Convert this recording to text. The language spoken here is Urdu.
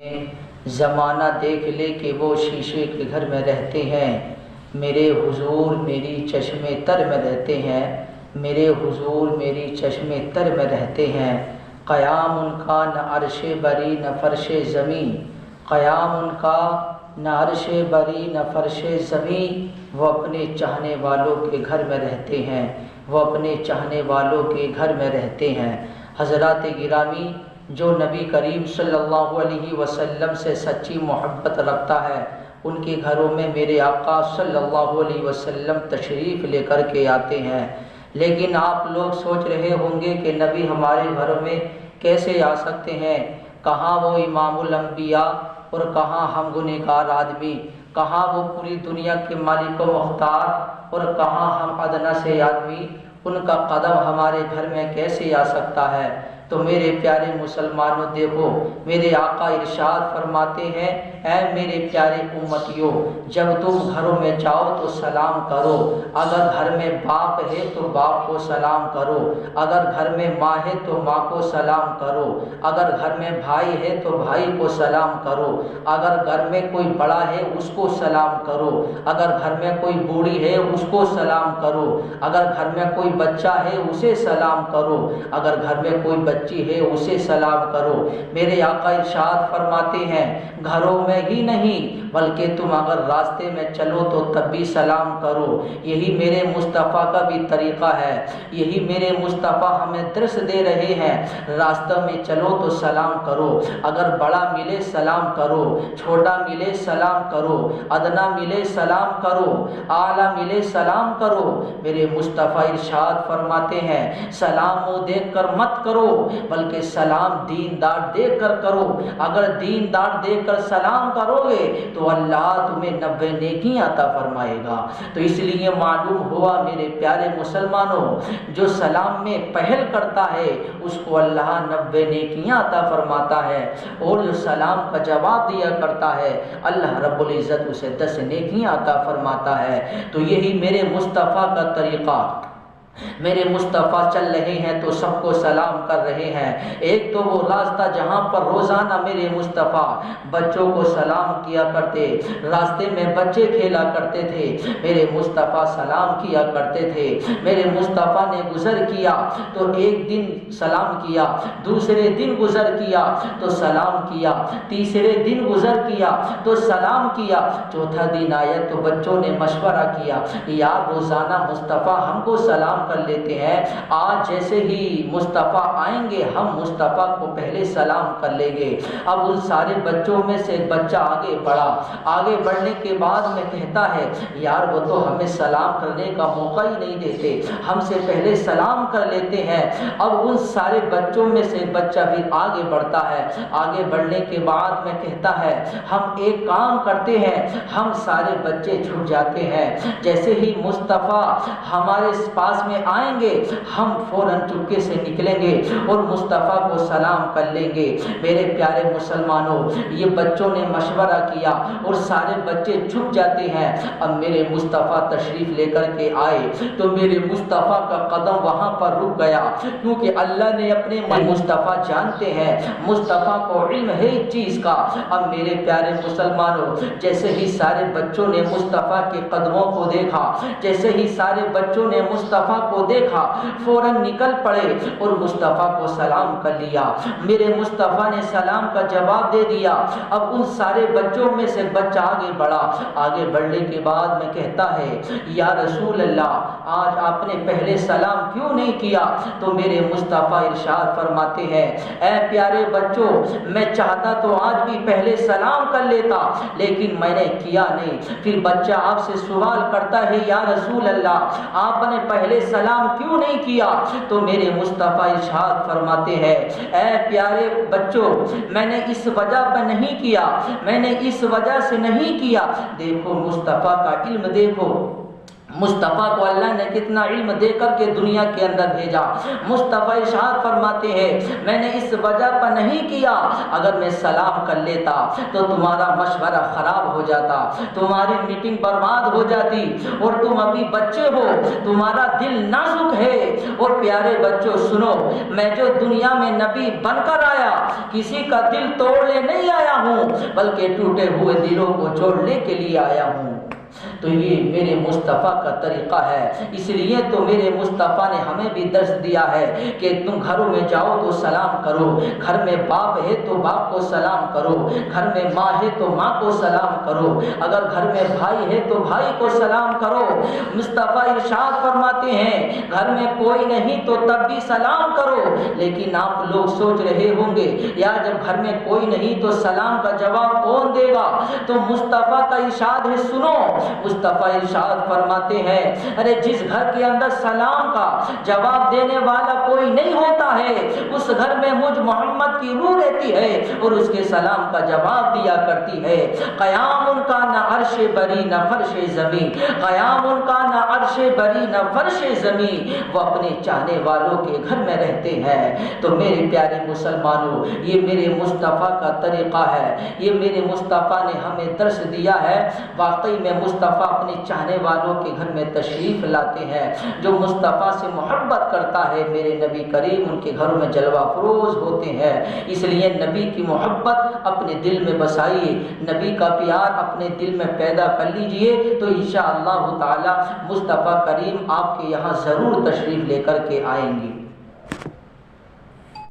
زمانہ دیکھ لے کہ وہ شیشے کے گھر میں رہتے ہیں، میرے حضور میری چشم تر میں رہتے ہیں، میرے حضور میری چشم تر میں رہتے ہیں۔ قیام ان کا نہ عرش بری نہ فرش زمین، قیام ان کا نہ عرش بری نہ فرش زمین، وہ اپنے چاہنے والوں کے گھر میں رہتے ہیں، وہ اپنے چاہنے والوں کے گھر میں رہتے ہیں۔ حضرات گرامی، جو نبی کریم صلی اللہ علیہ وسلم سے سچی محبت رکھتا ہے، ان کے گھروں میں میرے آقا صلی اللہ علیہ وسلم تشریف لے کر کے آتے ہیں۔ لیکن آپ لوگ سوچ رہے ہوں گے کہ نبی ہمارے گھروں میں کیسے آ سکتے ہیں؟ کہاں وہ امام الانبیاء اور کہاں ہم گنہگار آدمی، کہاں وہ پوری دنیا کے مالک و مختار اور کہاں ہم ادنا سے آدمی، ان کا قدم ہمارے گھر میں کیسے آ سکتا ہے؟ تو میرے پیارے مسلمانوں، دیکھو میرے آقا ارشاد فرماتے ہیں، اے میرے پیارے امتیوں، جب تم گھروں میں جاؤ تو سلام کرو۔ اگر گھر میں باپ ہے تو باپ کو سلام کرو، اگر گھر میں ماں ہے تو ماں کو سلام کرو، اگر گھر میں بھائی ہے تو بھائی کو سلام کرو، اگر گھر میں کوئی بڑا ہے اس کو سلام کرو، اگر گھر میں کوئی بوڑھی ہے اس کو سلام کرو، اگر گھر میں کوئی بچہ ہے اسے سلام کرو، اگر گھر میں کوئی بچی ہے اسے سلام کرو۔ میرے آقا ارشاد فرماتے ہیں، گھروں میں ہی نہیں بلکہ تم اگر راستے میں چلو تو تب بھی سلام کرو۔ یہی میرے مصطفیٰ کا بھی طریقہ ہے، یہی میرے مصطفیٰ ہمیں درس دے رہے ہیں۔ راستہ میں چلو تو سلام کرو، اگر بڑا ملے سلام کرو، چھوٹا ملے سلام کرو، ادنا ملے سلام کرو، اعلیٰ ملے سلام کرو۔ میرے مصطفیٰ ارشاد فرماتے ہیں، سلام وہ دیکھ کر مت کرو بلکہ سلام دیندار دیکھ کر کرو۔ اگر دیندار دیکھ کر سلام کرو گے تو اللہ تمہیں 90 نیکیاں عطا فرمائے گا۔ تو اس لیے معلوم ہوا میرے پیارے مسلمانوں، جو سلام میں پہل کرتا ہے اس کو اللہ 90 نیکیاں عطا فرماتا ہے، اور جو سلام کا جواب دیا کرتا ہے اللہ رب العزت اسے 10 نیکیاں عطا فرماتا ہے۔ تو یہی میرے مصطفیٰ کا طریقہ، میرے مصطفیٰ چل رہے ہیں تو سب کو سلام کر رہے ہیں۔ ایک تو وہ راستہ جہاں پر روزانہ میرے مصطفیٰ بچوں کو سلام کیا کرتے، راستے میں بچے کھیلا کرتے تھے، میرے مصطفیٰ سلام کیا کرتے تھے۔ میرے مصطفیٰ نے گزر کیا تو ایک دن سلام کیا، دوسرے دن گزر کیا تو سلام کیا، تیسرے دن گزر کیا تو سلام کیا، چوتھا دن آیا تو بچوں نے مشورہ کیا، یار روزانہ مصطفیٰ ہم کو سلام کر لیتے ہیں، آج جیسے ہی مصطفیٰ آئیں گے ہم مصطفیٰ کو پہلے سلام کر لیں گے۔ اب ان سارے بچوں میں سے ایک بچہ آگے بڑھا، آگے بڑھنے کے بعد میں کہتا ہے، یار وہ تو ہمیں سلام کرنے کا موقع ہی نہیں دیتے، ہم سے پہلے سلام کر لیتے ہیں۔ اب ان سارے بچوں میں سے ایک بچہ پھر آگے بڑھتا ہے، آگے بڑھنے کے بعد میں کہتا ہے، ہم ایک کام کرتے ہیں، ہم سارے بچے چھپ جاتے ہیں، جیسے ہی مصطفیٰ ہمارے پاس میں آئیں گے ہم فوراً چپکے سے نکلیں گے اور مصطفیٰ کو سلام کر لیں گے۔ میرے پیارے مسلمانوں، یہ بچوں نے مشورہ کیا اور سارے بچے چھپ جاتے ہیں۔ اب میرے مصطفیٰ تشریف لے کر کے آئے تو میرے مصطفیٰ کا قدم وہاں پر رک گیا، کیونکہ اللہ نے اپنے مصطفیٰ جانتے ہیں، مصطفیٰ کو علم ہے اس چیز کا۔ اب میرے پیارے مسلمانوں، جیسے ہی سارے بچوں نے مصطفیٰ کے قدموں کو دیکھا، جیسے ہی سارے بچوں نے مصطفیٰ کو دیکھا، فوراً نکل پڑے اور مصطفیٰ کو سلام کر لیا۔ میرے مصطفیٰ نے سلام کا جواب دے دیا۔ اب ان سارے بچوں میں سے بچہ آگے بڑھا، آگے بڑھنے کے بعد میں کہتا ہے، یا رسول اللہ آج آپ نے پہلے سلام کیوں نہیں کیا؟ تو میرے مصطفیٰ ارشاد فرماتے ہیں، اے پیارے بچوں، میں چاہتا تو آج بھی پہلے سلام کر لیتا لیکن میں نے کیا نہیں۔ پھر بچہ آپ سے سوال کرتا ہے، یا رسول اللہ آپ نے پہلے سلام کیوں نہیں کیا؟ تو میرے مصطفیٰ ارشاد فرماتے ہیں، اے پیارے بچوں، میں نے اس وجہ پر نہیں کیا، میں نے اس وجہ سے نہیں کیا۔ دیکھو مصطفیٰ کا علم، دیکھو مصطفیٰ کو اللہ نے کتنا علم دے کر کے دنیا کے اندر بھیجا۔ مصطفیٰ ارشاد فرماتے ہیں، میں نے اس وجہ پر نہیں کیا، اگر میں سلام کر لیتا تو تمہارا مشورہ خراب ہو جاتا، تمہاری میٹنگ برباد ہو جاتی، اور تم ابھی بچے ہو، تمہارا دل نازک ہے۔ اور پیارے بچوں سنو، میں جو دنیا میں نبی بن کر آیا کسی کا دل توڑنے نہیں آیا ہوں، بلکہ ٹوٹے ہوئے دلوں کو جوڑنے کے لیے آیا ہوں۔ تو یہ میرے مصطفیٰ کا طریقہ ہے، اس لیے تو میرے مصطفیٰ نے ہمیں بھی درس دیا ہے کہ تم گھروں میں جاؤ تو سلام کرو، گھر میں باپ ہے تو باپ کو سلام کرو، گھر میں ماں ہے تو ماں کو سلام کرو، اگر گھر میں بھائی ہے تو بھائی کو سلام کرو۔ مصطفیٰ ارشاد فرماتے ہیں گھر میں کوئی نہیں تو تب بھی سلام کرو، لیکن آپ لوگ سوچ رہے ہوں گے یار جب گھر میں کوئی نہیں تو سلام کا جواب کون دے گا؟ تو مصطفیٰ کا ارشاد ہے، سنو، مصطفیٰ ارشاد فرماتے ہیں ارے جس گھر کے اندر سلام کا جواب دینے والا کوئی نہیں ہوتا ہے اس گھر میں مجھ محمد کی روح رہتی ہے اور اس کے سلام کا جواب دیا کرتی ہے۔ قیام ان کا نہ عرش بری نہ فرش زمین، قیام ان کا نہ عرش بری نہ فرش زمین، وہ اپنے چاہنے والوں کے گھر میں رہتے ہیں۔ تو میرے پیارے مسلمانوں، یہ میرے مصطفیٰ کا طریقہ ہے، یہ میرے مصطفیٰ نے ہمیں درس دیا ہے۔ واقعی میں مصطفیٰ اپنے چاہنے والوں کے گھر میں تشریف لاتے ہیں، جو مصطفیٰ سے محبت کرتا ہے میرے نبی کریم ان کے گھروں میں جلوہ فروز ہوتے ہیں۔ اس لیے نبی کی محبت اپنے دل میں بسائیے، نبی کا پیار اپنے دل میں پیدا کر لیجئے، تو انشاءاللہ تعالی مصطفیٰ کریم آپ کے یہاں ضرور تشریف لے کر کے آئیں گے۔